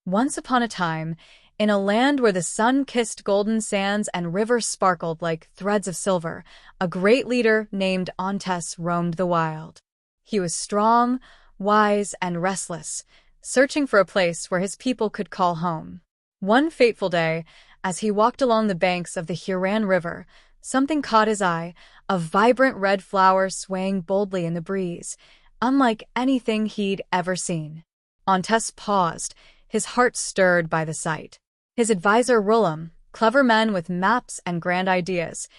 Once upon a time, in a land where the sun-kissed golden sands and rivers sparkled like threads of silver, a great leader named Ontes roamed the wild. He was strong, wise, and restless, searching for a place where his people could call home. One fateful day, as he walked along the banks of the Huron River, something caught his eye, a vibrant red flower swaying boldly in the breeze, unlike anything he'd ever seen. Ontes paused, his heart stirred by the sight. His advisor Rulum, clever man with maps and grand ideas,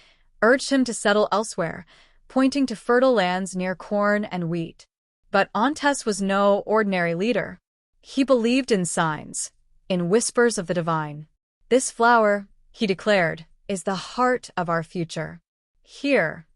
urged him to settle elsewhere, pointing to fertile lands near corn and wheat. But Ontes was no ordinary leader. He believed in signs, in whispers of the divine. "This flower," he declared, "is the heart of our future. Here,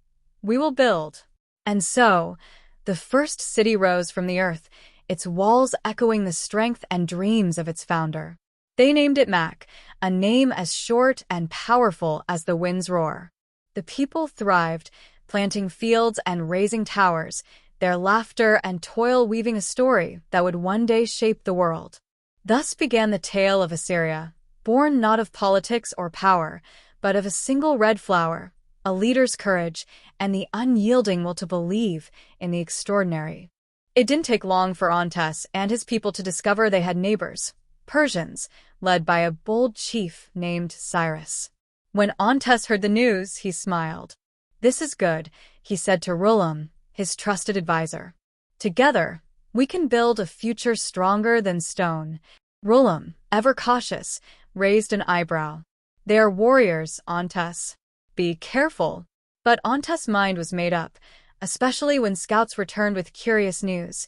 we will build." And so, the first city rose from the earth, its walls echoing the strength and dreams of its founder. They named it Mac, a name as short and powerful as the wind's roar. The people thrived, planting fields and raising towers, their laughter and toil weaving a story that would one day shape the world. Thus began the tale of Assyria, born not of politics or power, but of a single red flower, a leader's courage, and the unyielding will to believe in the extraordinary. It didn't take long for Ontes and his people to discover they had neighbors, Persians, led by a bold chief named Cyrus. When Ontes heard the news, he smiled. "This is good," he said to Rulum, his trusted advisor. "Together, we can build a future stronger than stone." Rulum, ever cautious, raised an eyebrow. "They are warriors, Ontes. Be careful." But Ontes' mind was made up, especially when scouts returned with curious news.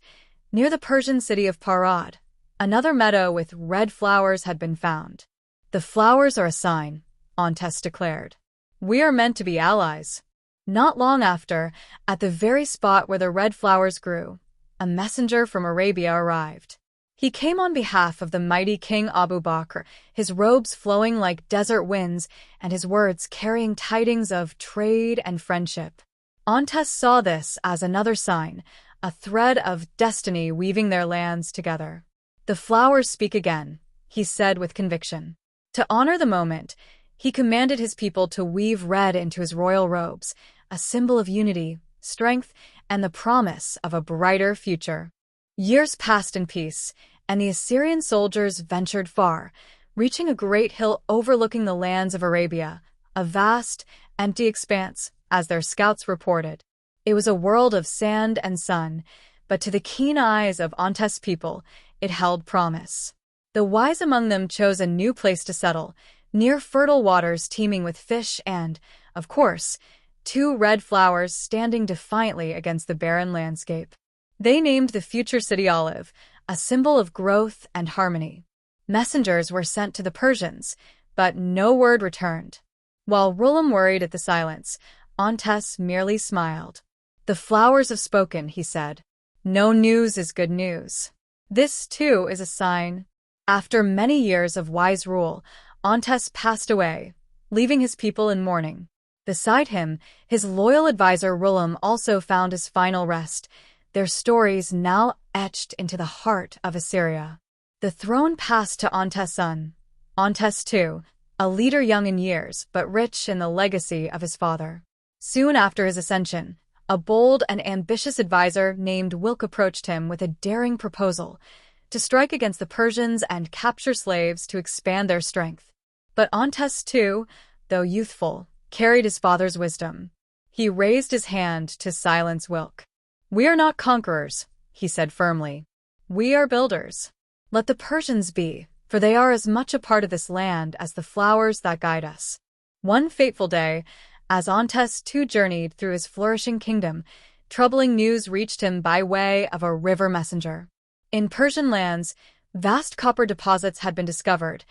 Near the Persian city of Parad, another meadow with red flowers had been found. "The flowers are a sign," Ontes declared. "We are meant to be allies." Not long after, at the very spot where the red flowers grew, a messenger from Arabia arrived. He came on behalf of the mighty King Abu Bakr, his robes flowing like desert winds and his words carrying tidings of trade and friendship. Ontes saw this as another sign, a thread of destiny weaving their lands together. "The flowers speak again," he said with conviction. To honor the moment, he commanded his people to weave red into his royal robes, a symbol of unity, strength, and the promise of a brighter future. Years passed in peace, and the Assyrian soldiers ventured far, reaching a great hill overlooking the lands of Arabia, a vast, empty expanse, as their scouts reported. It was a world of sand and sun, but to the keen eyes of Ontes' people, it held promise. The wise among them chose a new place to settle, near fertile waters teeming with fish and, of course, 2 red flowers standing defiantly against the barren landscape. They named the future city Olive, a symbol of growth and harmony. Messengers were sent to the Persians, but no word returned. While Rulum worried at the silence, Ontes merely smiled. "The flowers have spoken," he said. "No news is good news." This, too, is a sign. After many years of wise rule, Ontes passed away, leaving his people in mourning. Beside him, his loyal advisor Rulum also found his final rest, their stories now etched into the heart of Assyria. The throne passed to Ontes' son, Ontes II, a leader young in years but rich in the legacy of his father. Soon after his ascension, a bold and ambitious advisor named Wilk approached him with a daring proposal to strike against the Persians and capture slaves to expand their strength. But Ontes II, though youthful, carried his father's wisdom. He raised his hand to silence Wilk. "We are not conquerors," he said firmly. "We are builders. Let the Persians be, for they are as much a part of this land as the flowers that guide us." One fateful day, as Ontes II journeyed through his flourishing kingdom, troubling news reached him by way of a river messenger. In Persian lands, vast copper deposits had been discovered,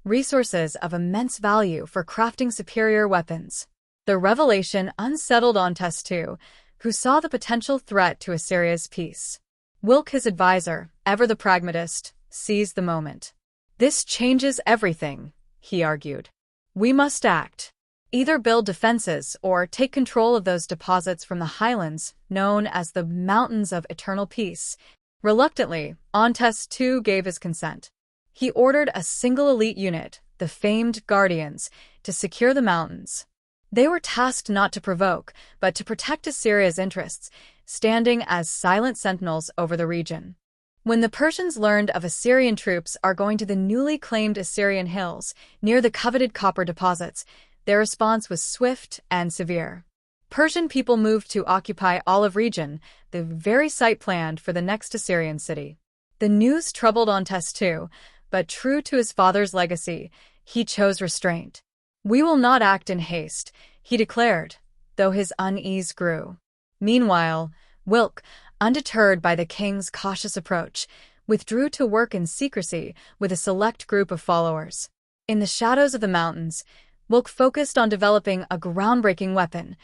resources of immense value for crafting superior weapons. The revelation unsettled Ontes II, who saw the potential threat to Assyria's peace. Wilk, his advisor, ever the pragmatist, seized the moment. "This changes everything," he argued. "We must act. Either build defenses or take control of those deposits from the highlands known as the Mountains of Eternal Peace." Reluctantly, Ontes II gave his consent. He ordered a single elite unit, the famed Guardians, to secure the mountains. They were tasked not to provoke, but to protect Assyria's interests, standing as silent sentinels over the region. When the Persians learned of Assyrian troops are going to the newly claimed Assyrian hills, near the coveted copper deposits, their response was swift and severe. Persian people moved to occupy Olive region, the very site planned for the next Assyrian city. The news troubled Ontes too, but true to his father's legacy, he chose restraint. "We will not act in haste," he declared, though his unease grew. Meanwhile, Wilk, undeterred by the king's cautious approach, withdrew to work in secrecy with a select group of followers. In the shadows of the mountains, Wilk focused on developing a groundbreaking weapon,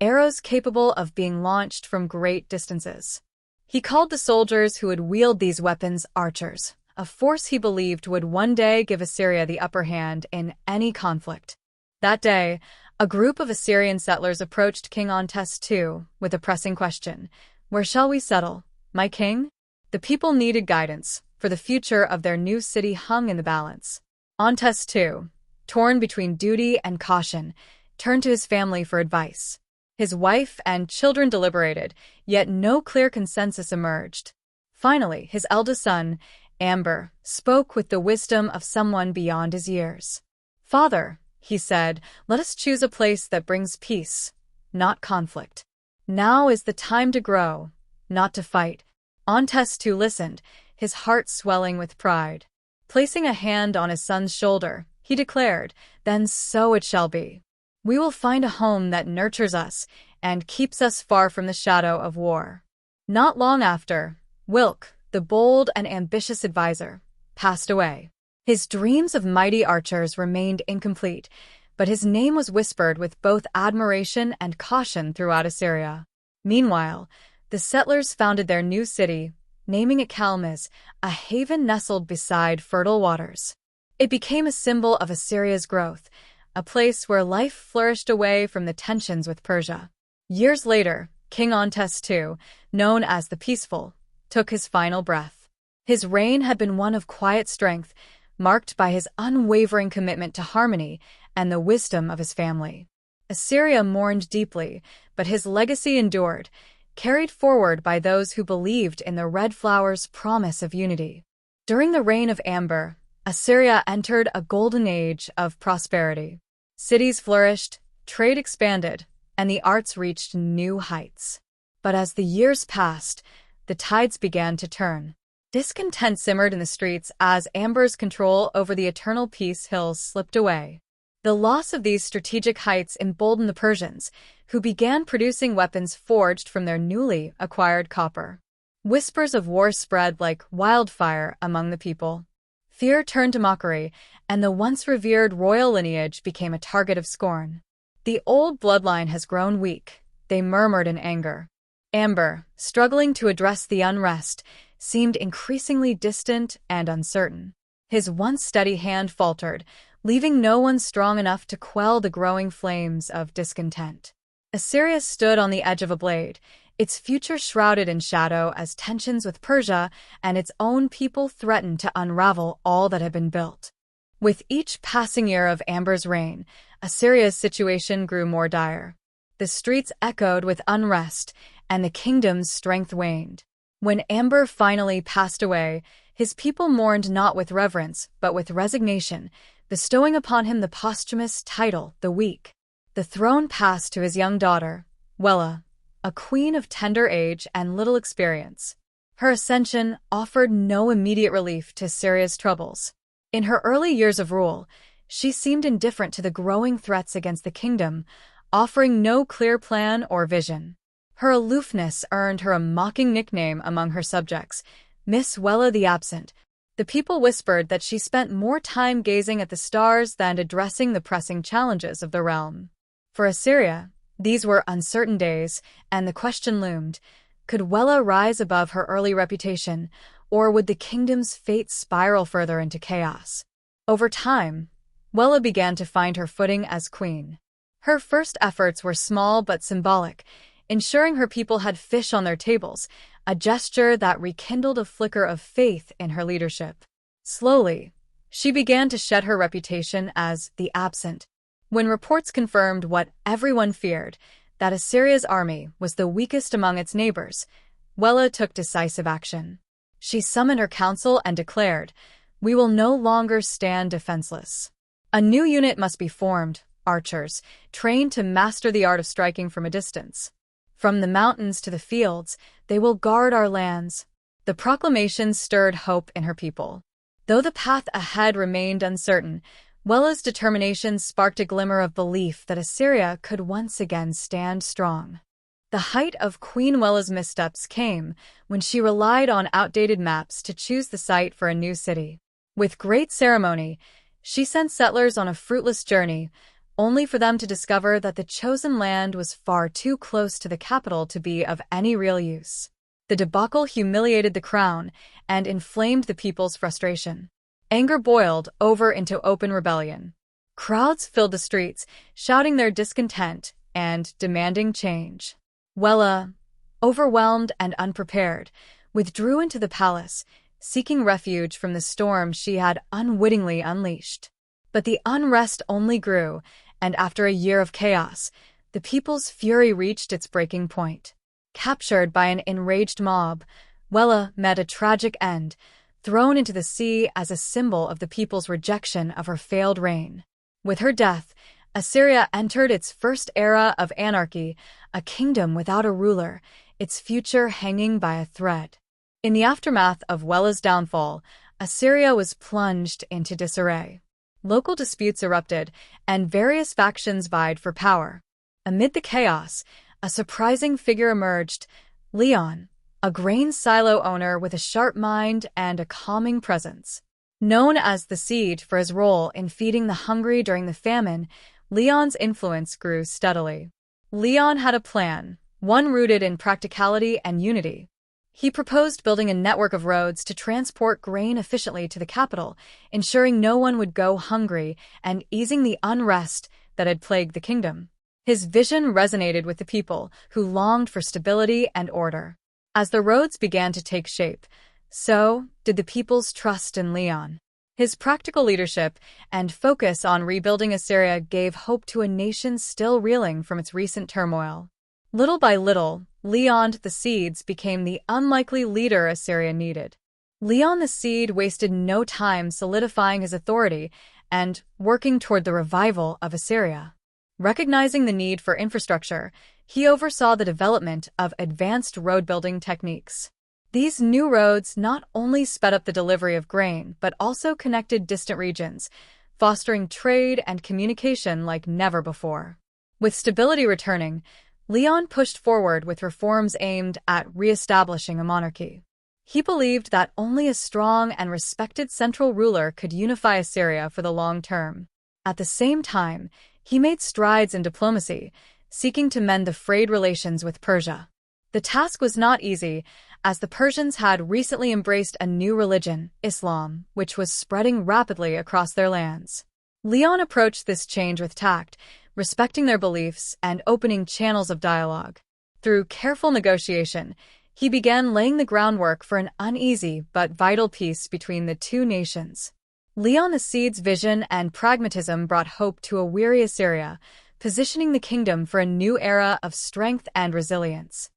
arrows capable of being launched from great distances. He called the soldiers who would wield these weapons archers, a force he believed would one day give Assyria the upper hand in any conflict. That day, a group of Assyrian settlers approached King Ontes II with a pressing question: "Where shall we settle, my king?" The people needed guidance, for the future of their new city hung in the balance. Ontes II, torn between duty and caution, turned to his family for advice. His wife and children deliberated, yet no clear consensus emerged. Finally, his eldest son, Amber, spoke with the wisdom of someone beyond his years. "Father," he said, "let us choose a place that brings peace, not conflict. Now is the time to grow, not to fight." Ontes II listened, his heart swelling with pride. Placing a hand on his son's shoulder, he declared, "Then so it shall be. We will find a home that nurtures us and keeps us far from the shadow of war." Not long after, Wilk, the bold and ambitious advisor, passed away. His dreams of mighty archers remained incomplete, but his name was whispered with both admiration and caution throughout Assyria. Meanwhile, the settlers founded their new city, naming it Kalmiz, a haven nestled beside fertile waters. It became a symbol of Assyria's growth, a place where life flourished away from the tensions with Persia. Years later, King Ontes II, known as the Peaceful, took his final breath. His reign had been one of quiet strength, marked by his unwavering commitment to harmony and the wisdom of his family. Assyria mourned deeply, but his legacy endured, carried forward by those who believed in the Red Flower's promise of unity. During the reign of Amber, Assyria entered a golden age of prosperity. Cities flourished, trade expanded, and the arts reached new heights. But as the years passed, the tides began to turn. Discontent simmered in the streets as Amber's control over the Eternal Peace Hills slipped away. The loss of these strategic heights emboldened the Persians, who began producing weapons forged from their newly acquired copper. Whispers of war spread like wildfire among the people. Fear turned to mockery, and the once revered royal lineage became a target of scorn. "The old bloodline has grown weak," they murmured in anger. Amber, struggling to address the unrest, seemed increasingly distant and uncertain. His once steady hand faltered, leaving no one strong enough to quell the growing flames of discontent. Assyria stood on the edge of a blade, its future shrouded in shadow as tensions with Persia and its own people threatened to unravel all that had been built. With each passing year of Amber's reign, Assyria's situation grew more dire. The streets echoed with unrest, and the kingdom's strength waned. When Amber finally passed away, his people mourned not with reverence, but with resignation, bestowing upon him the posthumous title, the Weak. The throne passed to his young daughter, Wella, a queen of tender age and little experience. Her ascension offered no immediate relief to Assyria's troubles. In her early years of rule, she seemed indifferent to the growing threats against the kingdom, offering no clear plan or vision. Her aloofness earned her a mocking nickname among her subjects, Miss Wella the Absent. The people whispered that she spent more time gazing at the stars than addressing the pressing challenges of the realm. For Assyria, these were uncertain days, and the question loomed, could Wella rise above her early reputation, or would the kingdom's fate spiral further into chaos? Over time, Wella began to find her footing as queen. Her first efforts were small but symbolic, ensuring her people had fish on their tables, a gesture that rekindled a flicker of faith in her leadership. Slowly, she began to shed her reputation as the absent. When reports confirmed what everyone feared, that Assyria's army was the weakest among its neighbors, Wella took decisive action. She summoned her council and declared, "We will no longer stand defenseless. A new unit must be formed, archers, trained to master the art of striking from a distance. From the mountains to the fields, they will guard our lands." The proclamation stirred hope in her people. Though the path ahead remained uncertain, Wella's determination sparked a glimmer of belief that Assyria could once again stand strong. The height of Queen Wella's missteps came when she relied on outdated maps to choose the site for a new city. With great ceremony, she sent settlers on a fruitless journey, only for them to discover that the chosen land was far too close to the capital to be of any real use. The debacle humiliated the crown and inflamed the people's frustration. Anger boiled over into open rebellion. Crowds filled the streets, shouting their discontent and demanding change. Wella, overwhelmed and unprepared, withdrew into the palace, seeking refuge from the storm she had unwittingly unleashed. But the unrest only grew, and after a year of chaos, the people's fury reached its breaking point. Captured by an enraged mob, Wella met a tragic end, thrown into the sea as a symbol of the people's rejection of her failed reign. With her death, Assyria entered its first era of anarchy, a kingdom without a ruler, its future hanging by a thread. In the aftermath of Wella's downfall, Assyria was plunged into disarray. Local disputes erupted, and various factions vied for power. Amid the chaos, a surprising figure emerged, Leon, a grain silo owner with a sharp mind and a calming presence. Known as the Seed for his role in feeding the hungry during the famine, Leon's influence grew steadily. Leon had a plan, one rooted in practicality and unity. He proposed building a network of roads to transport grain efficiently to the capital, ensuring no one would go hungry and easing the unrest that had plagued the kingdom. His vision resonated with the people, who longed for stability and order. As the roads began to take shape, so did the people's trust in Leon. His practical leadership and focus on rebuilding Assyria gave hope to a nation still reeling from its recent turmoil. Little by little, Leon the Seed became the unlikely leader Assyria needed. Leon the Seed wasted no time solidifying his authority and working toward the revival of Assyria. Recognizing the need for infrastructure, he oversaw the development of advanced road-building techniques. These new roads not only sped up the delivery of grain, but also connected distant regions, fostering trade and communication like never before. With stability returning, Leon pushed forward with reforms aimed at re-establishing a monarchy. He believed that only a strong and respected central ruler could unify Assyria for the long term. At the same time, he made strides in diplomacy, seeking to mend the frayed relations with Persia. The task was not easy, as the Persians had recently embraced a new religion, Islam, which was spreading rapidly across their lands. Leon approached this change with tact, respecting their beliefs and opening channels of dialogue. Through careful negotiation, he began laying the groundwork for an uneasy but vital peace between the two nations. Leon the Seed's vision and pragmatism brought hope to a weary Assyria, positioning the kingdom for a new era of strength and resilience.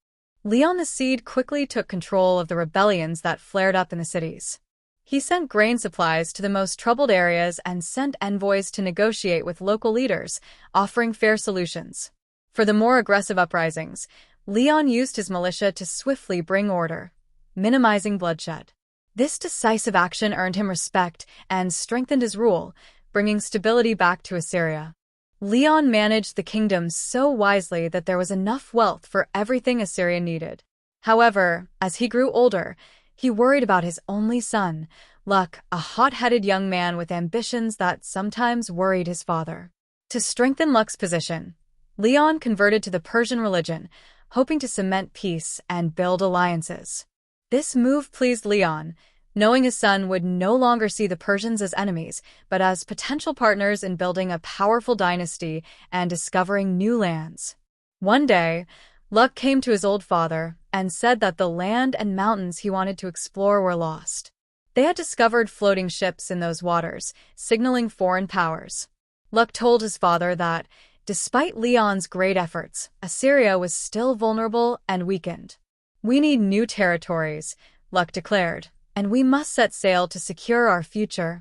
Leon the Seed quickly took control of the rebellions that flared up in the cities. He sent grain supplies to the most troubled areas and sent envoys to negotiate with local leaders, offering fair solutions. For the more aggressive uprisings, Leon used his militia to swiftly bring order, minimizing bloodshed. This decisive action earned him respect and strengthened his rule, bringing stability back to Assyria. Leon managed the kingdom so wisely that there was enough wealth for everything Assyria needed. However, as he grew older, he worried about his only son, Luck, a hot-headed young man with ambitions that sometimes worried his father. To strengthen Luck's position, Leon converted to the Persian religion, hoping to cement peace and build alliances. This move pleased Leon, knowing his son would no longer see the Persians as enemies, but as potential partners in building a powerful dynasty and discovering new lands. One day, Luck came to his old father and said that the land and mountains he wanted to explore were lost. They had discovered floating ships in those waters, signaling foreign powers. Luck told his father that, despite Leon's great efforts, Assyria was still vulnerable and weakened. "We need new territories," Luck declared, "and we must set sail to secure our future."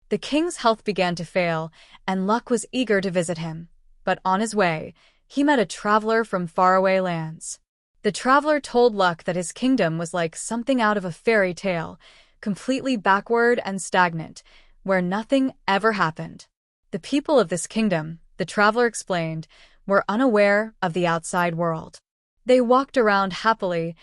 The king's health began to fail, and Luck was eager to visit him. But on his way, he met a traveler from faraway lands. The traveler told Luck that his kingdom was like something out of a fairy tale, completely backward and stagnant, where nothing ever happened. The people of this kingdom, the traveler explained, were unaware of the outside world. They walked around happily,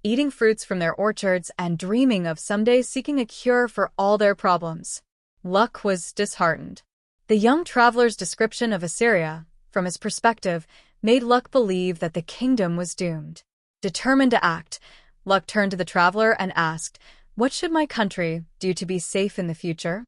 eating fruits from their orchards and dreaming of someday seeking a cure for all their problems. Luck was disheartened. The young traveler's description of Assyria, from his perspective, made Luck believe that the kingdom was doomed. Determined to act, Luck turned to the traveler and asked, "What should my country do to be safe in the future?"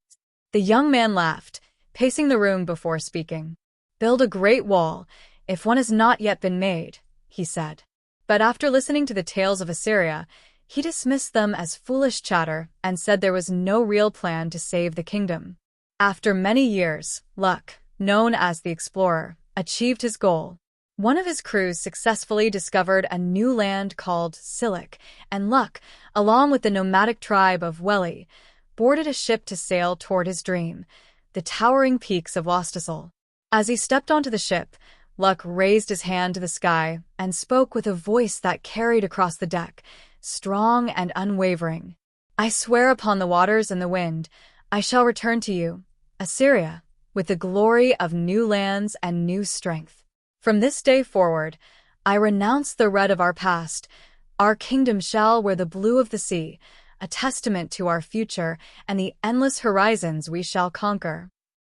The young man laughed, pacing the room before speaking. "Build a great wall, if one has not yet been made," he said. But after listening to the tales of Assyria, he dismissed them as foolish chatter and said there was no real plan to save the kingdom. After many years, Luck, known as the Explorer, achieved his goal. One of his crews successfully discovered a new land called Silic, and Luck, along with the nomadic tribe of Wella, boarded a ship to sail toward his dream, the towering peaks of Lostasol. As he stepped onto the ship, Luck raised his hand to the sky and spoke with a voice that carried across the deck, strong and unwavering. "I swear upon the waters and the wind, I shall return to you, Assyria, with the glory of new lands and new strength. From this day forward, I renounce the red of our past. Our kingdom shall wear the blue of the sea, a testament to our future and the endless horizons we shall conquer."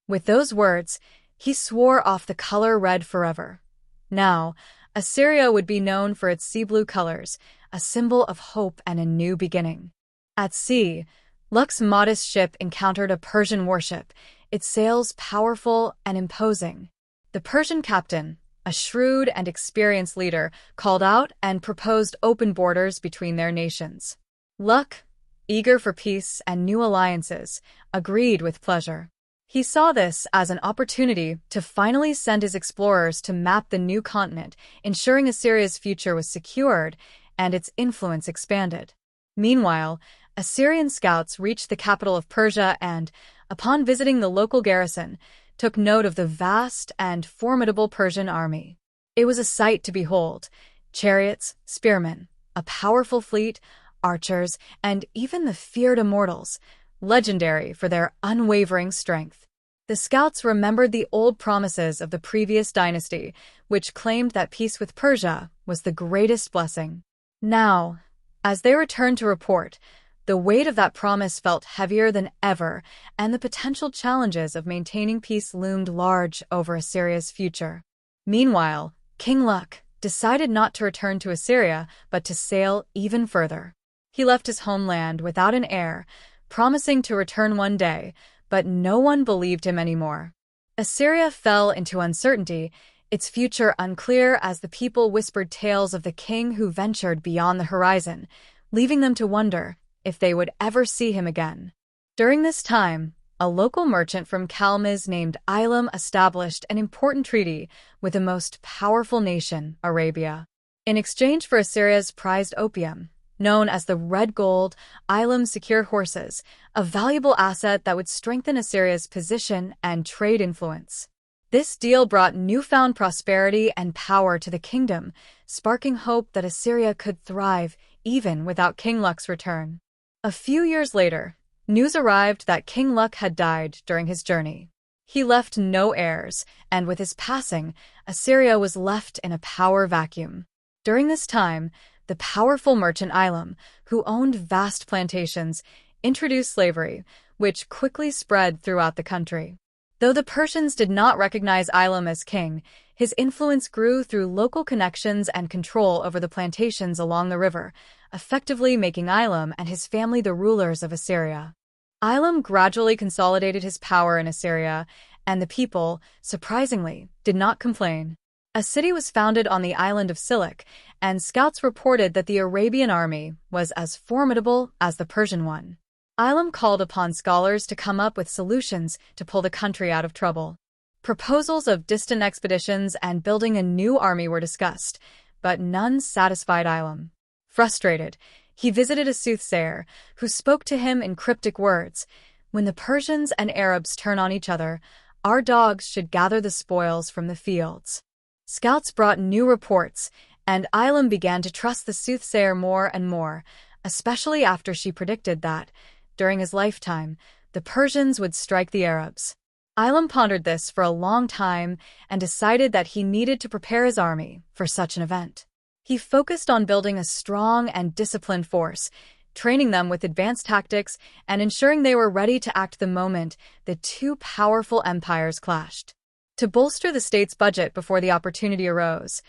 With those words, he swore off the color red forever. Now, Assyria would be known for its sea blue colors, a symbol of hope and a new beginning. At sea, Luck's modest ship encountered a Persian warship, its sails powerful and imposing. The Persian captain, a shrewd and experienced leader, called out and proposed open borders between their nations. Luck, eager for peace and new alliances, agreed with pleasure. He saw this as an opportunity to finally send his explorers to map the new continent, ensuring Assyria's future was secured and its influence expanded. Meanwhile, Assyrian scouts reached the capital of Persia and, upon visiting the local garrison, took note of the vast and formidable Persian army. It was a sight to behold: chariots, spearmen, a powerful fleet, archers, and even the feared immortals, legendary for their unwavering strength. The scouts remembered the old promises of the previous dynasty, which claimed that peace with Persia was the greatest blessing. Now, as they returned to report, the weight of that promise felt heavier than ever, and the potential challenges of maintaining peace loomed large over Assyria's future. Meanwhile, King Luck decided not to return to Assyria, but to sail even further. He left his homeland without an heir, promising to return one day, but no one believed him anymore. Assyria fell into uncertainty, its future unclear as the people whispered tales of the king who ventured beyond the horizon, leaving them to wonder if they would ever see him again. During this time, a local merchant from Kalmiz named Ilam established an important treaty with the most powerful nation, Arabia. In exchange for Assyria's prized opium, known as the Red Gold, Ilam secured horses, a valuable asset that would strengthen Assyria's position and trade influence. This deal brought newfound prosperity and power to the kingdom, sparking hope that Assyria could thrive even without King Luck's return. A few years later, news arrived that King Luck had died during his journey. He left no heirs, and with his passing, Assyria was left in a power vacuum. During this time, the powerful merchant Ilam, who owned vast plantations, introduced slavery, which quickly spread throughout the country. Though the Persians did not recognize Ilam as king, his influence grew through local connections and control over the plantations along the river, effectively making Ilam and his family the rulers of Assyria. Ilam gradually consolidated his power in Assyria, and the people, surprisingly, did not complain. A city was founded on the island of Silic, and scouts reported that the Arabian army was as formidable as the Persian one. Ilam called upon scholars to come up with solutions to pull the country out of trouble. Proposals of distant expeditions and building a new army were discussed, but none satisfied Ilam. Frustrated, he visited a soothsayer, who spoke to him in cryptic words. When the Persians and Arabs turn on each other, our dogs should gather the spoils from the fields. Scouts brought new reports, and Ilam began to trust the soothsayer more and more, especially after she predicted that, during his lifetime, the Persians would strike the Arabs. Ilam pondered this for a long time and decided that he needed to prepare his army for such an event. He focused on building a strong and disciplined force, training them with advanced tactics and ensuring they were ready to act the moment the two powerful empires clashed. To bolster the state's budget before the opportunity arose,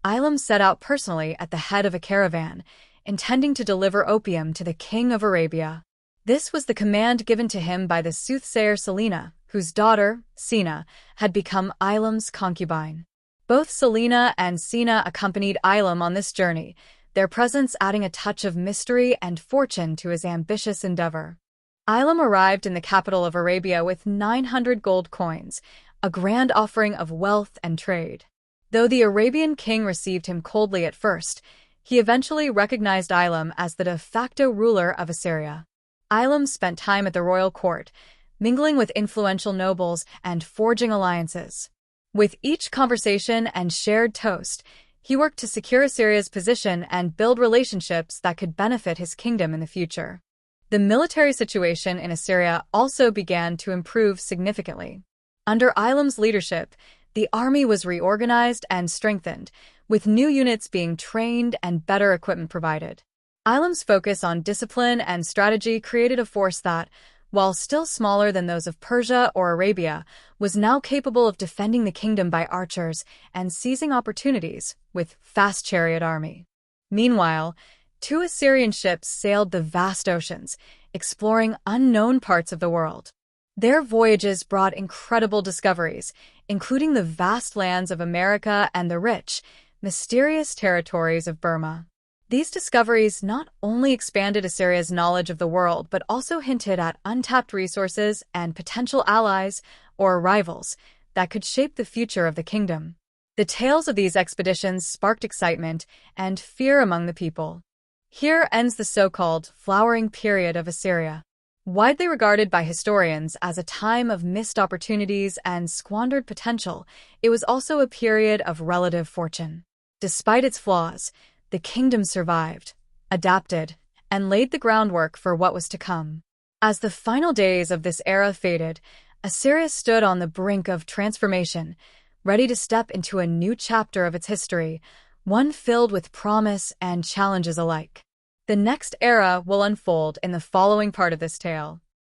Ilam set out personally at the head of a caravan, intending to deliver opium to the king of Arabia. This was the command given to him by the soothsayer Selina, whose daughter, Sina, had become Ilam's concubine. Both Selina and Sina accompanied Ilam on this journey, their presence adding a touch of mystery and fortune to his ambitious endeavor. Ilam arrived in the capital of Arabia with 900 gold coins, a grand offering of wealth and trade. Though the Arabian king received him coldly at first, he eventually recognized Ilam as the de facto ruler of Assyria. Ilam spent time at the royal court, mingling with influential nobles and forging alliances. With each conversation and shared toast, he worked to secure Assyria's position and build relationships that could benefit his kingdom in the future. The military situation in Assyria also began to improve significantly. Under Ilam's leadership, the army was reorganized and strengthened, with new units being trained and better equipment provided. Ilam's focus on discipline and strategy created a force that, while still smaller than those of Persia or Arabia, was now capable of defending the kingdom by archers and seizing opportunities with fast chariot army. Meanwhile, 2 Assyrian ships sailed the vast oceans, exploring unknown parts of the world. Their voyages brought incredible discoveries, including the vast lands of America and the rich, mysterious territories of Burma. These discoveries not only expanded Assyria's knowledge of the world but also hinted at untapped resources and potential allies or rivals that could shape the future of the kingdom. The tales of these expeditions sparked excitement and fear among the people. Here ends the so-called flowering period of Assyria. Widely regarded by historians as a time of missed opportunities and squandered potential, it was also a period of relative fortune. Despite its flaws, the kingdom survived, adapted, and laid the groundwork for what was to come. As the final days of this era faded, Assyria stood on the brink of transformation, ready to step into a new chapter of its history, one filled with promise and challenges alike. The next era will unfold in the following part of this tale.